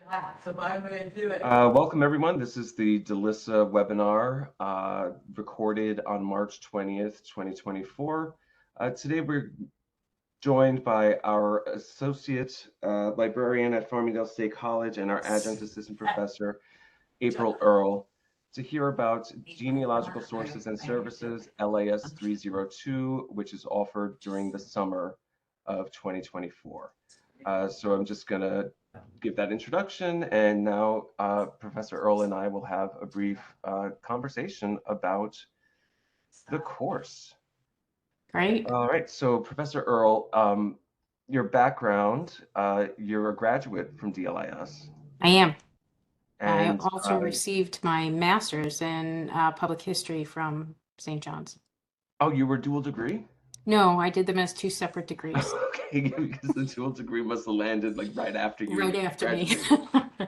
Welcome everyone. This is the DELISA webinar recorded on March 20th, 2024. Today we're joined by our Associate Librarian at Farmingdale State College and our Adjunct Assistant Professor, April Earle, to hear about Genealogical Sources and Services, LAS 302, which is offered during the summer of 2024. So I'm just going to give that introduction, and now Professor Earle and I will have a brief conversation about the course. Great. All right, so Professor Earle, your background, you're a graduate from DLIS. I am. I And also received my master's in public history from St. John's. Oh, you were dual degree? No, I did them as two separate degrees. Okay, because the dual degree must have landed like right after you Right after graduated. me.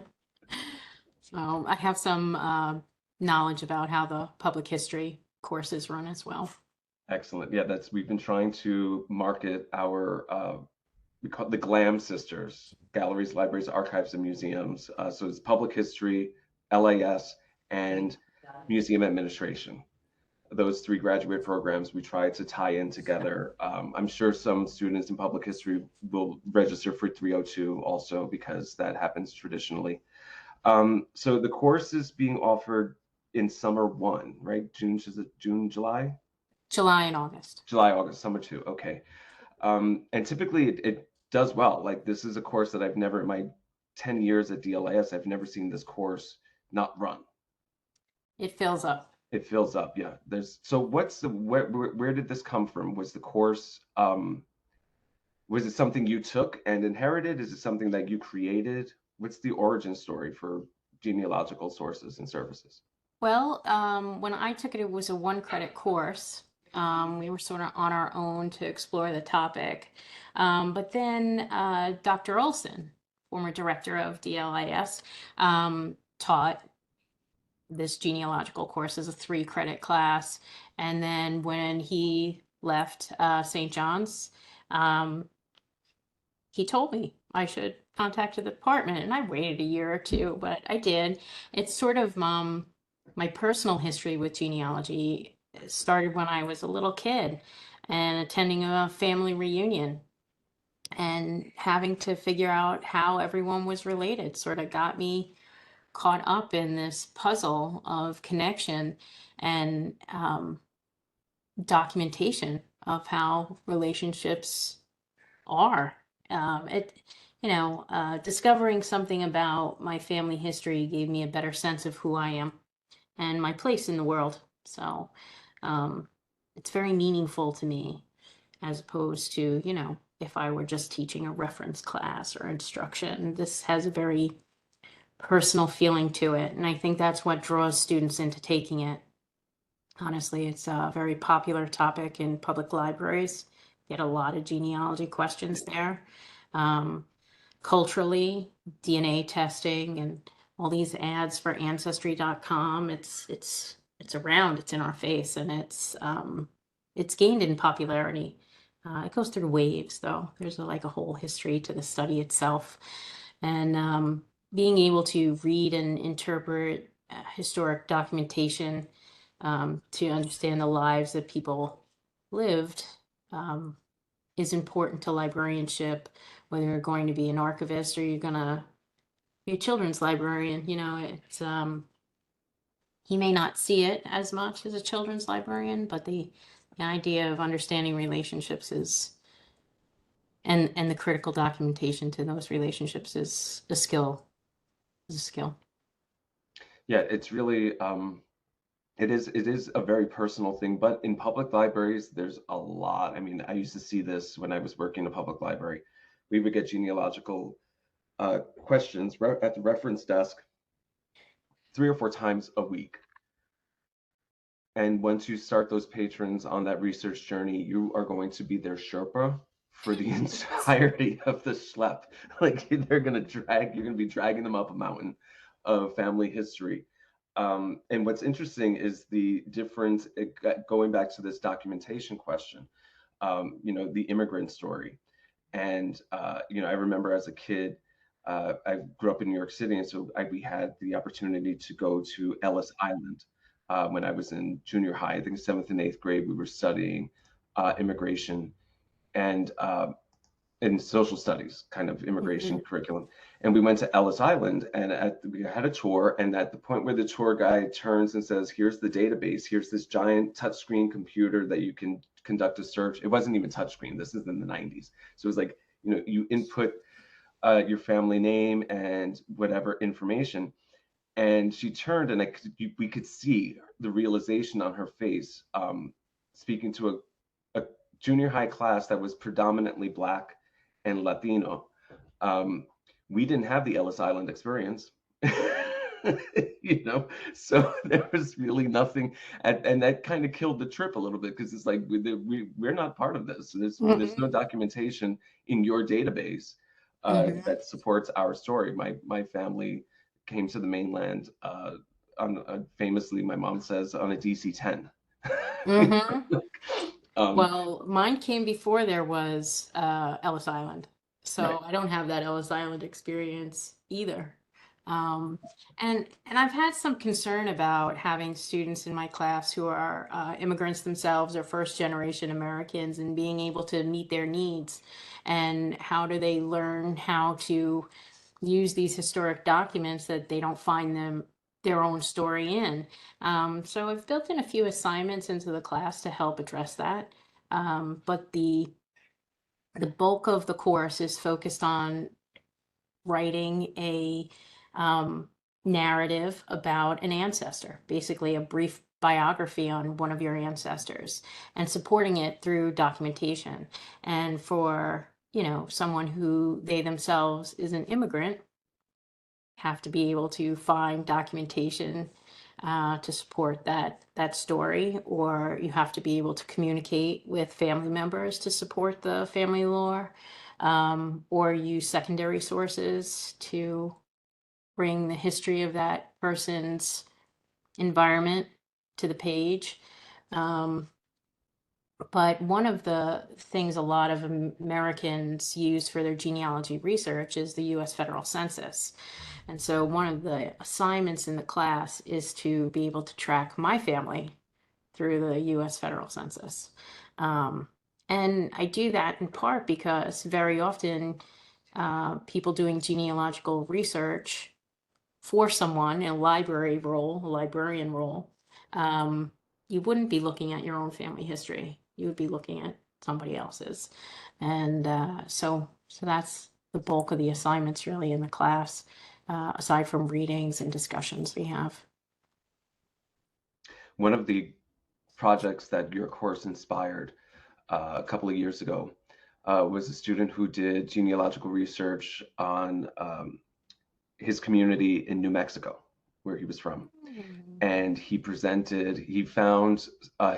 So I have some knowledge about how the public history courses run as well. Excellent. Yeah, we've been trying to market our we call it the GLAM sisters, galleries, libraries, archives, and museums. So it's public history, LAS, and museum administration. Those three graduate programs we try to tie in together. I'm sure some students in public history will register for 302 also, because that happens traditionally. So the course is being offered in summer one, right? Is it June, July? July and August. July, August, summer two. Okay. And typically it does well. Like, this is a course that I've never, in my 10 years at DLIS, I've never seen this course not run. It fills up. It fills up, yeah. So where did this come from? Was the course, was it something you took and inherited? Is it something that you created? What's the origin story for genealogical sources and services? Well, when I took it, it was a 1-credit course. We were sort of on our own to explore the topic. But then Dr. Olson, former director of DLIS, taught this genealogical course as a 3-credit class. And then when he left St. John's, he told me I should contact the department, and I waited a year or two, but I did. It's sort of my personal history with genealogy started when I was a little kid and attending a family reunion and having to figure out how everyone was related sort of got me caught up in this puzzle of connection and documentation of how relationships are. Discovering something about my family history gave me a better sense of who I am and my place in the world. So it's very meaningful to me, as opposed to, if I were just teaching a reference class or instruction. This has a very personal feeling to it, and I think that's what draws students into taking it. Honestly, it's a very popular topic in public libraries. Get a lot of genealogy questions there. Culturally, DNA testing and all these ads for Ancestry.com, it's around, it's in our face, and it's gained in popularity. It goes through waves, though. There's a whole history to the study itself. And being able to read and interpret historic documentation to understand the lives that people lived is important to librarianship, whether you're going to be an archivist or you're going to be a children's librarian. It's he may not see it as much as a children's librarian, but the idea of understanding relationships and the critical documentation to those relationships is a skill. Yeah, it's really it is a very personal thing, but in public libraries, there's a lot. I mean, I used to see this when I was working in a public library. We would get genealogical questions at the reference desk 3 or 4 times a week. And once you start those patrons on that research journey, you are going to be their Sherpa for the entirety of the schlep. Like, you're going to be dragging them up a mountain of family history. And what's interesting is the difference, going back to this documentation question, the immigrant story. And, I remember as a kid, I grew up in New York City, and so we had the opportunity to go to Ellis Island when I was in junior high. I think seventh and eighth grade, we were studying immigration and in social studies, kind of immigration Mhm. curriculum. And we went to Ellis Island, and we had a tour. And at the point where the tour guide turns and says, "Here's the database. Here's this giant touchscreen computer that you can conduct a search." It wasn't even touchscreen. This is in the 90s, so it was like, you input your family name and whatever information. And she turned, and we could see the realization on her face, speaking to a junior high class that was predominantly Black and Latino. Um, we didn't have the Ellis Island experience. So there was really nothing, and that kind of killed the trip a little bit, because it's like we're not part of this. There's no Mhm. documentation in your database Mhm. that supports our story. My family came to the mainland on famously, my mom says, on a DC-10. Mhm. um, Well, mine came before there was Ellis Island, right. so I don't have that Ellis Island experience either. Um, and I've had some concern about having students in my class who are immigrants themselves or first generation Americans, and being able to meet their needs, and how do they learn how to use these historic documents that they don't find them their own story in. So I've built in a few assignments into the class to help address that. But the bulk of the course is focused on writing a um, narrative about an ancestor, basically a brief biography on one of your ancestors, and supporting it through documentation. And for, someone who they themselves is an immigrant, have to be able to find documentation to support that story, or you have to be able to communicate with family members to support the family lore, or use secondary sources to bring the history of that person's environment to the page. Um, but one of the things a lot of Americans use for their genealogy research is the US federal census. And so one of the assignments in the class is to be able to track my family through the US federal census. Um, and I do that in part because very often people doing genealogical research for someone in a library role, a librarian role, um, you wouldn't be looking at your own family history. You would be looking at somebody else's. And so that's the bulk of the assignments really in the class, aside from readings and discussions we have. One of the projects that your course inspired a couple of years ago was a student who did genealogical research on his community in New Mexico, where he was from. Mm. And he found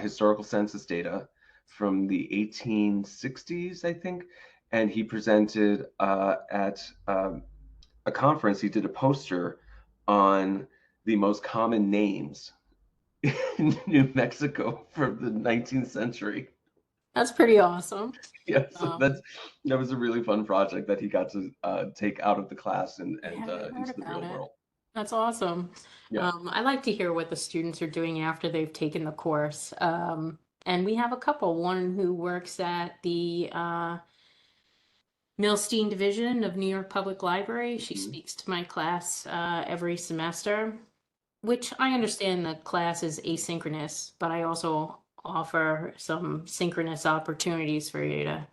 historical census data from the 1860s, I think, and he presented at a conference. He did a poster on the most common names in New Mexico from the 19th century. That's pretty awesome. Yeah, so Um, that was a really fun project that he got to take out of the class I and haven't heard into the about real it. world. That's awesome. Yeah. I like to hear what the students are doing after they've taken the course. And we have a couple, one who works at the Milstein Division of New York Public Library. She Mhm. speaks to my class every semester, which I understand the class is asynchronous, but I also offer some synchronous opportunities for you to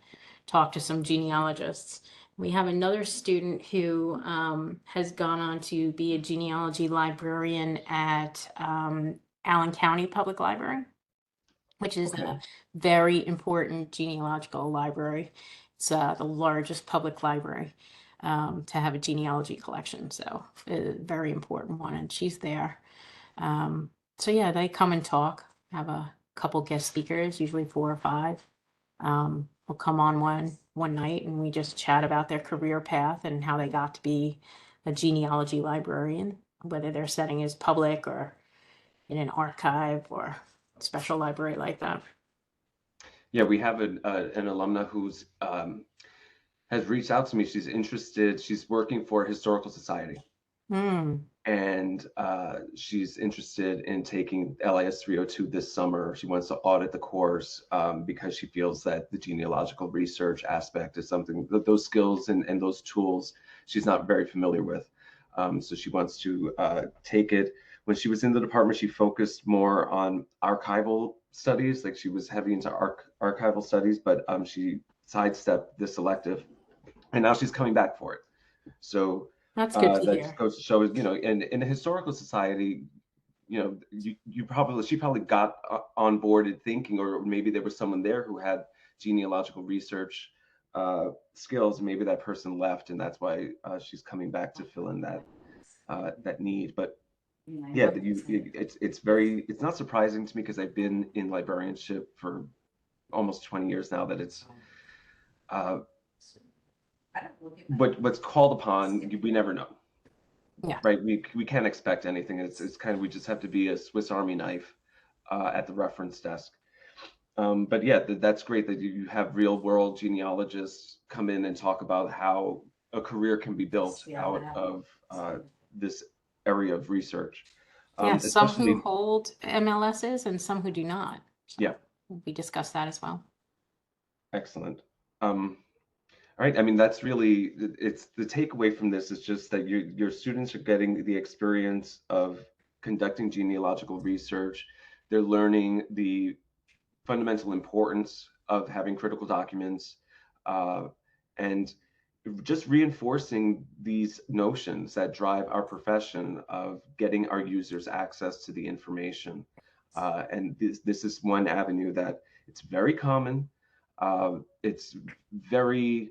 talk to some genealogists. We have another student who has gone on to be a genealogy librarian at Allen County Public Library, which is a Okay. very important genealogical library. It's the largest public library to have a genealogy collection, so a very important one, and she's there. So yeah, they come and talk. Have a couple guest speakers, usually four or five. Will come on one night, and we just chat about their career path and how they got to be a genealogy librarian, whether their setting is public or in an archive or special library like that. Yeah, we have an alumna who's has reached out to me. She's interested. She's working for a historical society, Mm. and she's interested in taking LIS 302 this summer. She wants to audit the course because she feels that the genealogical research aspect is something that those skills and those tools she's not very familiar with. So she wants to take it. When she was in the department, she focused more on archival studies, like she was heavy into archival studies, but she sidestepped this elective, and now she's coming back for it. So That's good to that just hear. goes to show, in a historical society, you probably she probably got on board thinking, or maybe there was someone there who had genealogical research skills. Maybe that person left, and that's why she's coming back to fill in that need. But yeah, it's not surprising to me because I've been in librarianship for almost 20 years now that it's uh, what's called upon. We never know, Yeah. right? We can't expect anything. It's kind of, we just have to be a Swiss Army knife at the reference desk. But yeah, that's great that you have real world genealogists come in and talk about how a career can be built out of this area of research, Yeah, some who especially. hold MLSs and some who do not. Yeah, So we discussed that as well. excellent. All right, I mean, that's really, it's the takeaway from this is just that your students are getting the experience of conducting genealogical research. They're learning the fundamental importance of having critical documents, uh, and just reinforcing these notions that drive our profession of getting our users access to the information. And this is one avenue that it's very common. It's very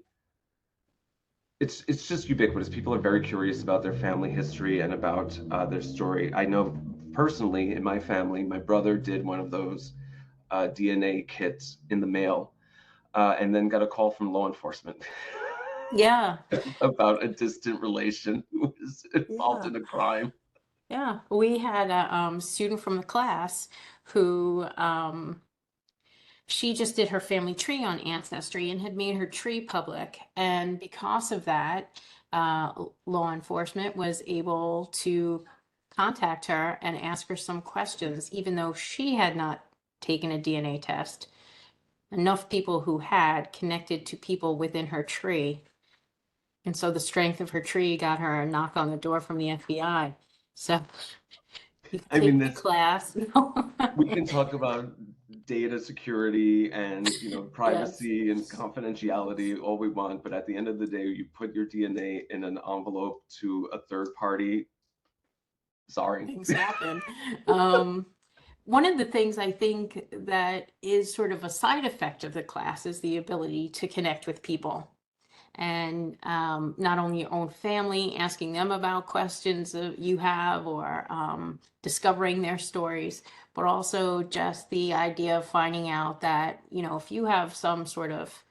it's just ubiquitous. People are very curious about their family history and about their story. I know personally in my family, my brother did one of those DNA kits in the mail, and then got a call from law enforcement Yeah. about a distant relation who was involved Yeah. in a crime. Yeah. We had a student from the class who she just did her family tree on Ancestry and had made her tree public. And because of that, law enforcement was able to contact her and ask her some questions, even though she had not taken a DNA test. Enough people who had connected to people within her tree. And so the strength of her tree got her a knock on the door from the FBI. So you can I mean, take the this class. we can talk about data security and Yes, privacy and confidentiality all we want, but at the end of the day, you put your DNA in an envelope to a third party. Sorry. things happen. Um, One of the things I think that is sort of a side effect of the class is the ability to connect with people. And not only your own family, asking them about questions that you have or discovering their stories, but also just the idea of finding out that, if you have some sort of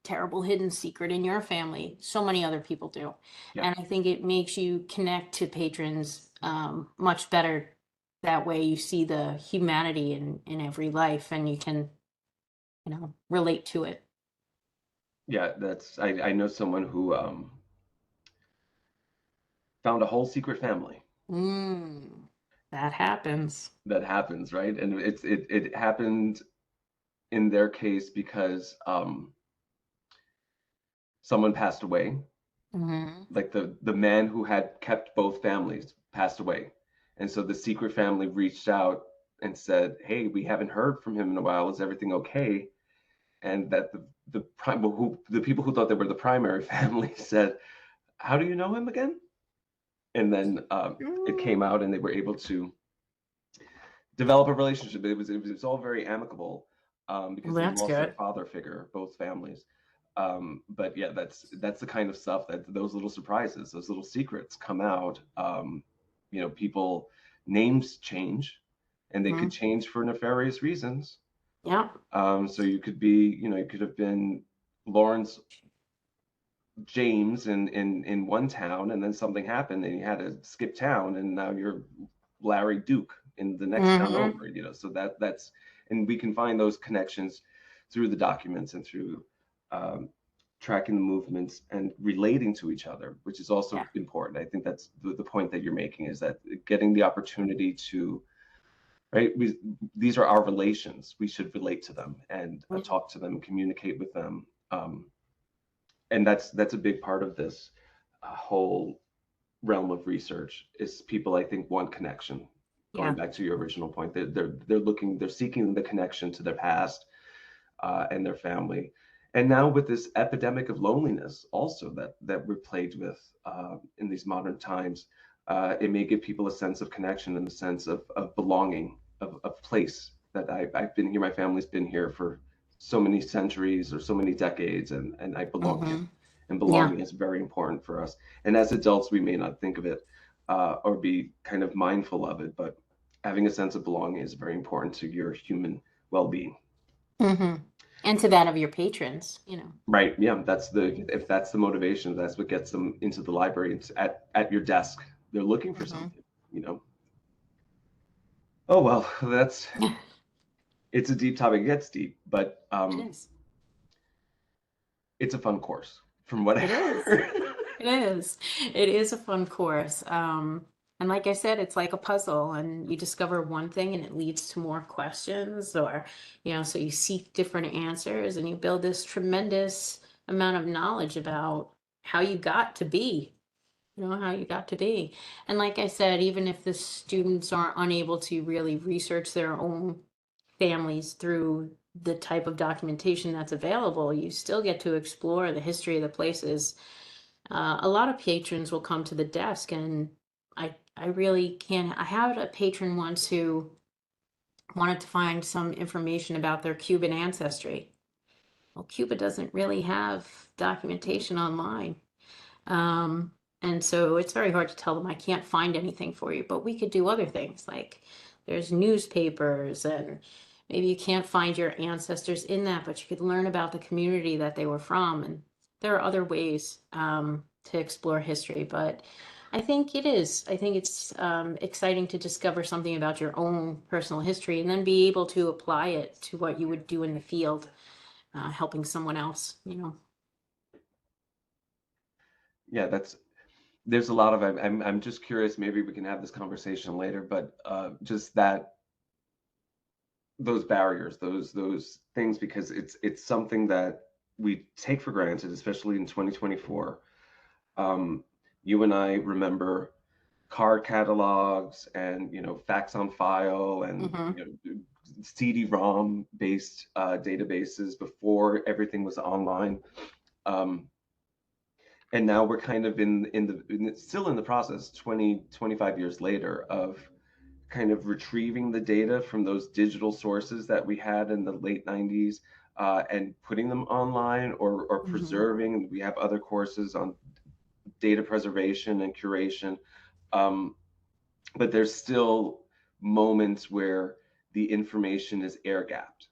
terrible hidden secret in your family, so many other people do. Yeah. And I think it makes you connect to patrons much better. That way you see the humanity in every life and you can, relate to it. Yeah, I know someone who found a whole secret family. Mm, that happens. That happens, right? And it happened in their case because someone passed away. Hmm. Like the man who had kept both families passed away, and so the secret family reached out and said, "Hey, we haven't heard from him in a while. Is everything okay?" And that the people who thought they were the primary family said, "How do you know him again?" And then it came Mm, out, and they were able to develop a relationship. It was all very amicable well, because they that's lost their good. father figure, both families. But yeah, that's the kind of stuff that those little surprises, those little secrets come out. People names change, and they could Hmm. change for nefarious reasons. Yeah. So you could have been Lawrence James in one town, and then something happened, and you had to skip town, and now you're Larry Duke in the next town Hmm. over. So and we can find those connections through the documents and through um, tracking the movements and relating to each other, which is also Yeah. important. I think that's the point that you're making, is that getting the opportunity to, right? These are our relations. We should relate to them and Mhm. talk to them, communicate with them. And that's a big part of this whole realm of research, is people, I think, want connection. Going Yeah. back to your original point, they're seeking the connection to their past and their family. And now with this epidemic of loneliness, also that we're plagued with in these modern times, it may give people a sense of connection and a sense of belonging, of place. That I've been here, my family's been here for so many centuries or so many decades, and I belong here. Hmm. And Yeah. belonging is very important for us. And as adults, we may not think of it or be kind of mindful of it, but having a sense of belonging is very important to your human well-being. Hmm. And to that of your patrons, you know. Right. Yeah. If that's the motivation, that's what gets them into the library. It's at your desk. They're looking for Hmm. something, you know? Oh, well, it's a deep topic. It gets deep, but It is. it's a fun course from what I It is. heard. It is. It is a fun course. And like I said, it's like a puzzle, and you discover one thing and it leads to more questions, or, so you seek different answers and you build this tremendous amount of knowledge about how you got to be, how you got to be. And like I said, even if the students are unable to really research their own families through the type of documentation that's available, you still get to explore the history of the places. A lot of patrons will come to the desk, and I really can. I had a patron once who wanted to find some information about their Cuban ancestry. Well, Cuba doesn't really have documentation online. Um, and so it's very hard to tell them, I can't find anything for you, but we could do other things, like there's newspapers, and maybe you can't find your ancestors in that, but you could learn about the community that they were from. And there are other ways to explore history, but I think it's exciting to discover something about your own personal history and then be able to apply it to what you would do in the field, helping someone else, Yeah, there's a lot of, I'm just curious, maybe we can have this conversation later, but just that, those barriers, those things, because it's something that we take for granted, especially in 2024. Um, you and I remember card catalogs and, facts on file and, Hmm. CD-ROM based databases before everything was online. Um, and now we're kind of still in the process, 25 years later, of kind of retrieving the data from those digital sources that we had in the late 90s, and putting them online, or Hmm. preserving. We have other courses on data preservation and curation. Um, but there's still moments where the information is air gapped.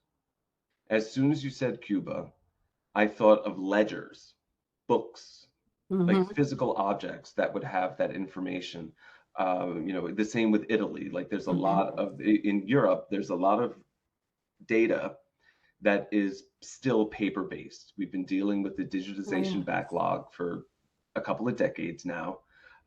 As soon as you said Cuba, I thought of ledgers, books, like Hmm. physical objects that would have that information. The same with Italy. Like there's a Hmm. lot of, in Europe, there's a lot of data that is still paper based. We've been dealing with the Oh, yeah. digitization backlog for a couple of decades now.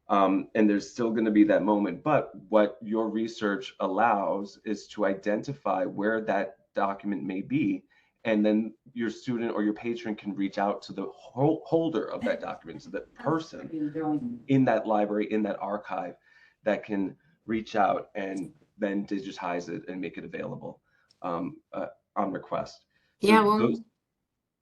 And there's still going to be that moment. But what your research allows is to identify where that document may be. And then your student or your patron can reach out to the holder of that document, so that person in that library, in that archive, that can reach out and then digitize it and make it available um, uh, on request. So Yeah, those,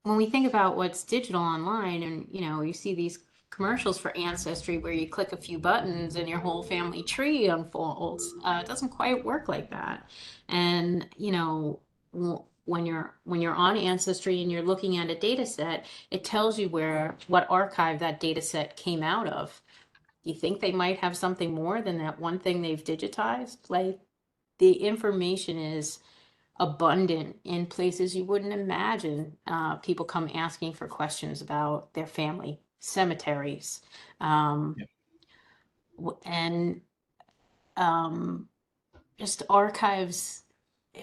when we think about what's digital online, and you see these commercials for ancestry where you click a few buttons and your whole family tree unfolds, it doesn't quite work like that. And when you're on ancestry and you're looking at a data set, it tells you what archive that data set came out of. You think they might have something more than that one thing they've digitized? Like, the information is abundant in places you wouldn't imagine. People come asking for questions about their family, cemeteries, um, yeah, and um, just archives,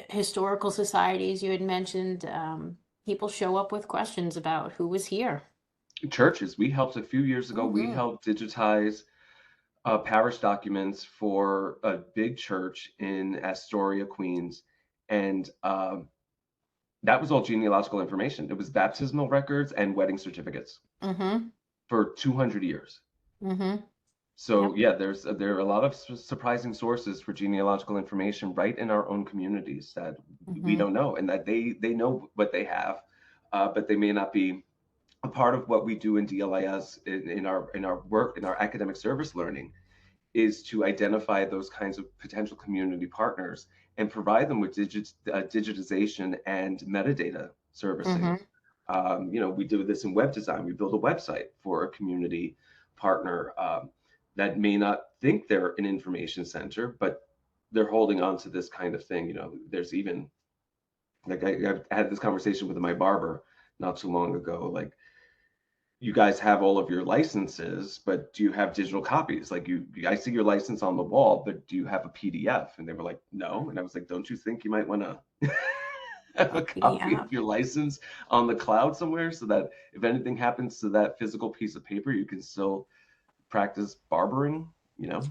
historical societies you had mentioned. People show up with questions about who was here. churches. We helped a few years ago, we Mm-hmm. helped digitize parish documents for a big church in Astoria, Queens. And that was all genealogical information. It was baptismal records and wedding certificates Mm-hmm. for 200 years. Mm-hmm. So Yep. yeah, there are a lot of surprising sources for genealogical information right in our own communities that we Mm-hmm. don't know, and that they know what they have, but they may not be a part of what we do in DLIS in our work in our academic service learning is to identify those kinds of potential community partners and provide them with digitization and metadata servicing. Mm-hmm. We do this in web design. We build a website for a community partner that may not think they're an information center, but they're holding on to this kind of thing. There's even like I've had this conversation with my barber not too long ago. Like, you guys have all of your licenses, but do you have digital copies? Like, I see your license on the wall, but do you have a PDF? And they were like, no. And I was like, don't you think you might want to have a copy of PDF. your license on the cloud somewhere so that if anything happens to that physical piece of paper, you can still practice barbering, you know?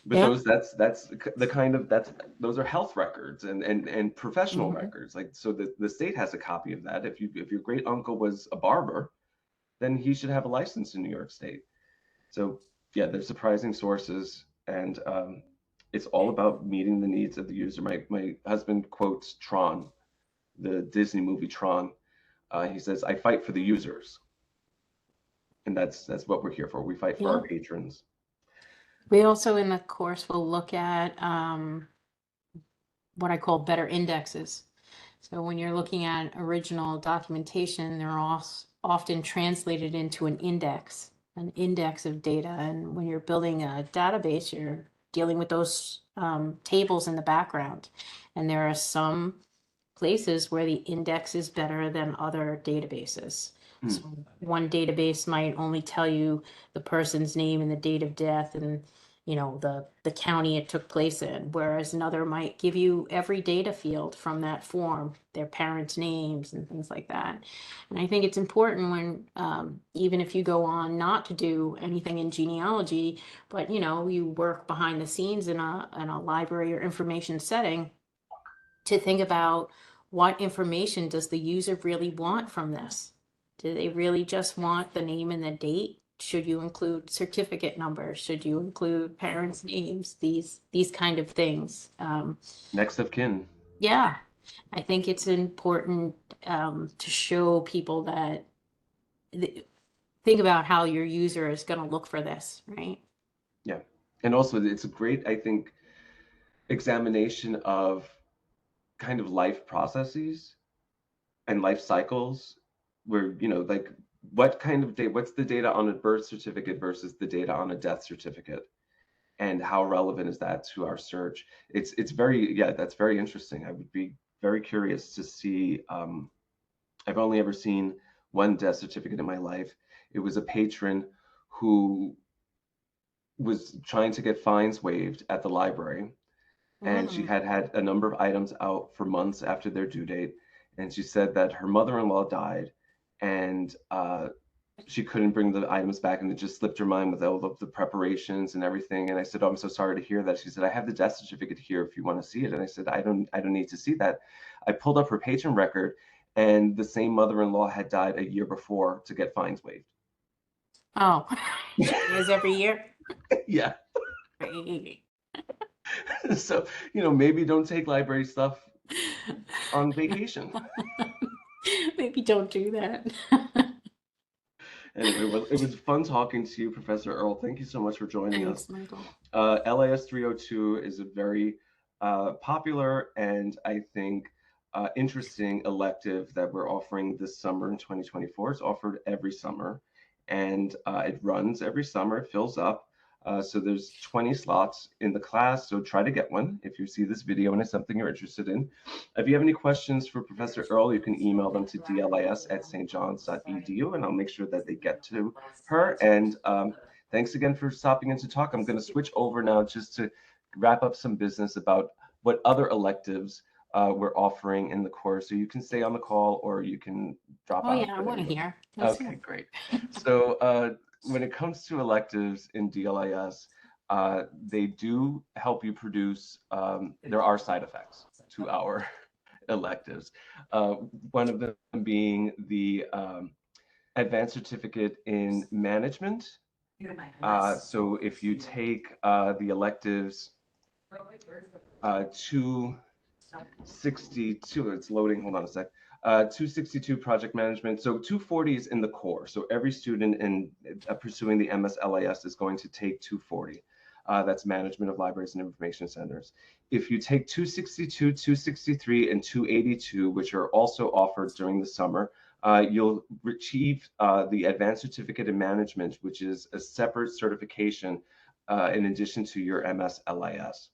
But Yeah. that's the kind of that's those are health records and professional Mm-hmm. records. Like, so the state has a copy of that. If your great uncle was a barber, then he should have a license in New York State. So yeah, there's surprising sources, and it's all about meeting the needs of the user. My husband quotes Tron, the Disney movie Tron. He says, "I fight for the users," and that's what we're here for. We fight for our Yeah. patrons. We also in the course will look at what I call better indexes. So when you're looking at original documentation, they're often translated into an index of data. And when you're building a database, you're dealing with those tables in the background. And there are some places where the index is better than other databases. Hmm. So one database might only tell you the person's name and the date of death and the county it took place in, whereas another might give you every data field from that form, their parents' names and things like that. And I think it's important when even if you go on not to do anything in genealogy, but you work behind the scenes in a library or information setting, to think about what information does the user really want from this. Do they really just want the name and the date? Should you include certificate numbers? Should you include parents' names? These kind of things. Next of kin. Yeah, I think it's important to show people that think about how your user is going to look for this, right? Yeah, and also it's a great, I think, examination of kind of life processes and life cycles where like what's the data on a birth certificate versus the data on a death certificate, and how relevant is that to our search? It's very, yeah, that's very interesting. I would be very curious to see. I've only ever seen one death certificate in my life. It was a patron who was trying to get fines waived at the library, and she Mm. had a number of items out for months after their due date. And she said that her mother-in-law died, and she couldn't bring the items back, and it just slipped her mind with all of the preparations and everything. And I said, "Oh, I'm so sorry to hear that." She said, "I have the death certificate here if you want to see it." And I said, "I don't need to see that." I pulled up her patron record, and the same mother-in-law had died a year before to get fines waived. Oh, she is every year. Yeah. Right. So, maybe don't take library stuff on vacation. Maybe don't do that. Anyway, well, it was fun talking to you, Professor Earl. Thank you so much for joining us. Thanks, Michael. LAS 302 is a very popular and, I think, interesting elective that we're offering this summer in 2024. It's offered every summer, and it runs every summer. It fills up. So there's 20 slots in the class, so try to get one if you see this video and it's something you're interested in. If you have any questions for Professor Earl, you can email them to dlis@stjohns.edu, and I'll make sure that they get to her. And thanks again for stopping in to talk. I'm going to switch over now just to wrap up some business about what other electives we're offering in the course. So you can stay on the call or you can drop Oh out. yeah, I want Whatever to you want. hear. Let's Okay, hear. great. So when it comes to electives in DLIS, they do help you produce, there are side effects to our electives. Uh, One of them being the advanced certificate in management. So if you take the electives 262, it's loading, hold on a sec. 262 project management. So 240 is in the core. So every student in pursuing the MSLIS is going to take 240. That's management of libraries and information centers. If you take 262, 263, and 282, which are also offered during the summer, you'll achieve the advanced certificate in management, which is a separate certification in addition to your MSLIS.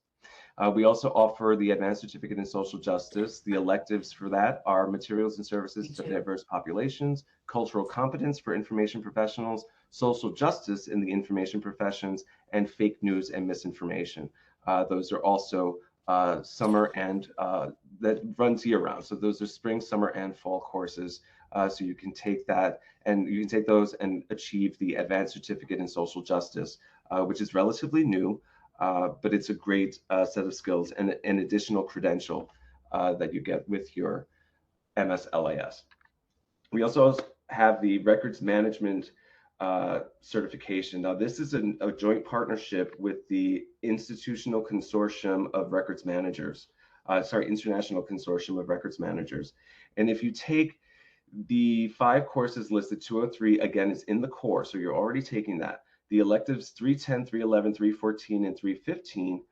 We also offer the Advanced Certificate in Social Justice. The electives for that are Materials and Services to Diverse Populations, Cultural Competence for Information Professionals, Social Justice in the Information Professions, and Fake News and Misinformation. Those are also summer and that runs year round. So those are spring, summer, and fall courses. So you can take that and you can take those and achieve the Advanced Certificate in Social Justice, which is relatively new. But it's a great set of skills and an additional credential that you get with your MSLIS. We also have the records management certification. Now, this is a joint partnership with the Institutional Consortium of Records Managers, International Consortium of Records Managers. And if you take the 5 courses listed, 203, again, is in the core, so you're already taking that. The electives 310, 311, 314, and 315,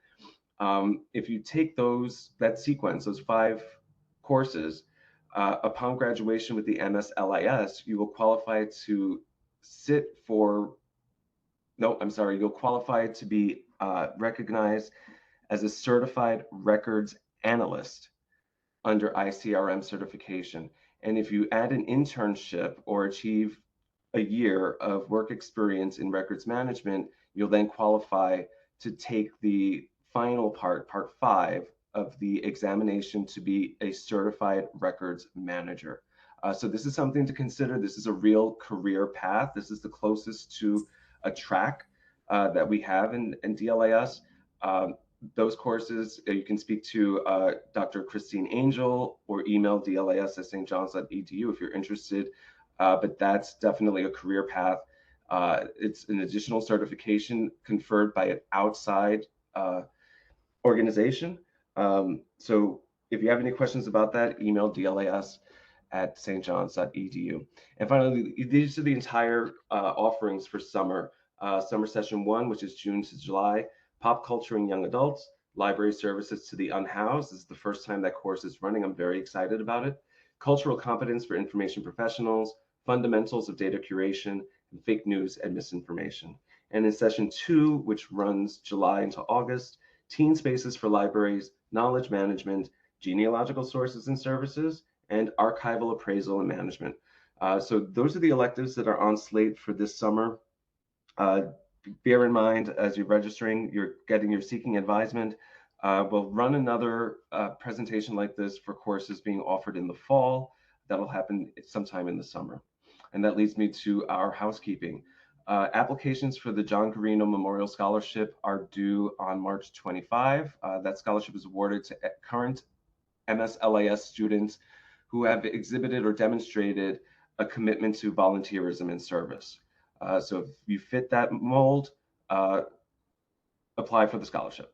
if you take that sequence, those 5 courses, upon graduation with the MSLIS, you will qualify to sit for, no, I'm sorry, you'll qualify to be recognized as a certified records analyst under ICRM certification. And if you add an internship or achieve a year of work experience in records management, you'll then qualify to take the final part 5 of the examination to be a certified records manager. So this is something to consider. This is a real career path. This is the closest to a track that we have in DLIS. Um, those courses, you can speak to Dr. Christine Angel or email dlis@stjohns.edu if you're interested. But that's definitely a career path. It's an additional certification conferred by an outside organization. So if you have any questions about that, email dlis@stjohns.edu. And finally, these are the entire offerings for summer. Summer session 1, which is June to July, pop culture and young adults, library services to the unhoused. This is the first time that course is running. I'm very excited about it. Cultural competence for information professionals, fundamentals of data curation, and fake news and misinformation. And in session 2, which runs July into August, teen spaces for libraries, knowledge management, genealogical sources and services, and archival appraisal and management. So those are the electives that are on slate for this summer. Bear in mind, as you're registering, you're getting your seeking advisement. We'll run another presentation like this for courses being offered in the fall. That'll happen sometime in the summer. And that leads me to our housekeeping. Applications for the John Garino Memorial Scholarship are due on March 25. That scholarship is awarded to current MSLIS students who have exhibited or demonstrated a commitment to volunteerism and service. So if you fit that mold, apply for the scholarship.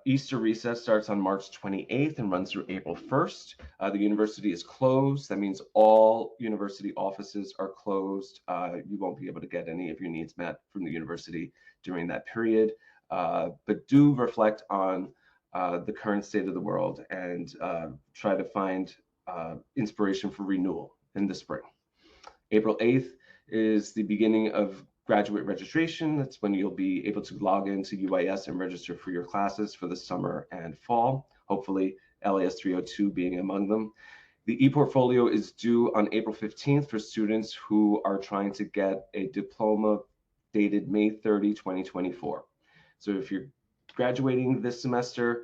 Easter recess starts on March 28th and runs through April 1st. The university is closed. That means all university offices are closed. You won't be able to get any of your needs met from the university during that period. But do reflect on the current state of the world and try to find inspiration for renewal in the spring. April 8th is the beginning of graduate registration. That's when you'll be able to log into UIS and register for your classes for the summer and fall, hopefully LAS 302 being among them. The e-portfolio is due on April 15th for students who are trying to get a diploma dated May 30, 2024. So if you're graduating this semester,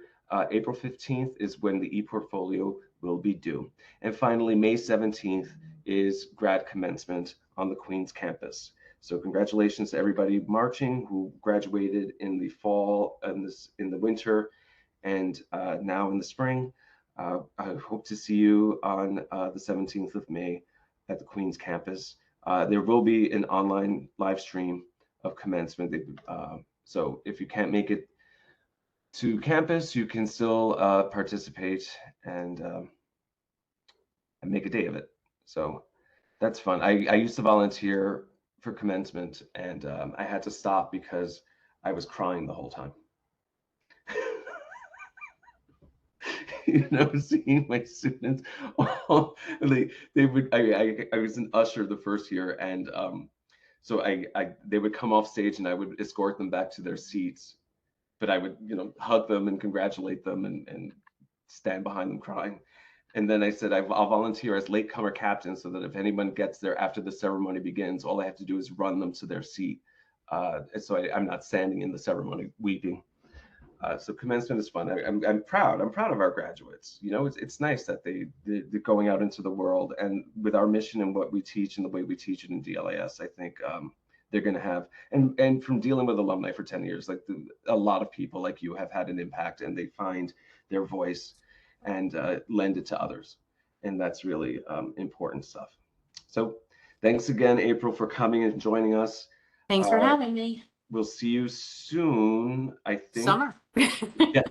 April 15th is when the e-portfolio will be due. And finally, May 17th is grad commencement on the Queens campus. So congratulations to everybody marching who graduated in the fall and in the winter and now in the spring. I hope to see you on the 17th of May at the Queens campus. There will be an online live stream of commencement. So if you can't make it to campus, you can still participate and make a day of it. So that's fun. I used to volunteer for commencement, and I had to stop because I was crying the whole time. Seeing my students, they would. I was an usher the first year, and so they would come off stage, and I would escort them back to their seats. But I would, hug them and congratulate them, and stand behind them crying. And then I said, I'll volunteer as latecomer captain so that if anyone gets there after the ceremony begins, all I have to do is run them to their seat. So I'm not standing in the ceremony weeping. So commencement is fun. I'm proud. I'm proud of our graduates. It's nice that they're going out into the world, and with our mission and what we teach and the way we teach it in DLAS, I think they're going to have, and from dealing with alumni for 10 years, like a lot of people like you have had an impact, and they find their voice and lend it to others, and that's really important stuff. So thanks again, April, for coming and joining us. Thanks for having me. We'll see you soon, I think. Summer. Yeah,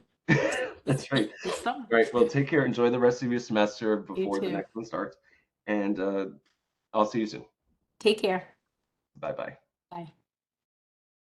that's right. It's summer. All right. Well, take care. Enjoy the rest of your semester before the next one starts. And I'll see you soon. Take care. Bye-bye. Bye.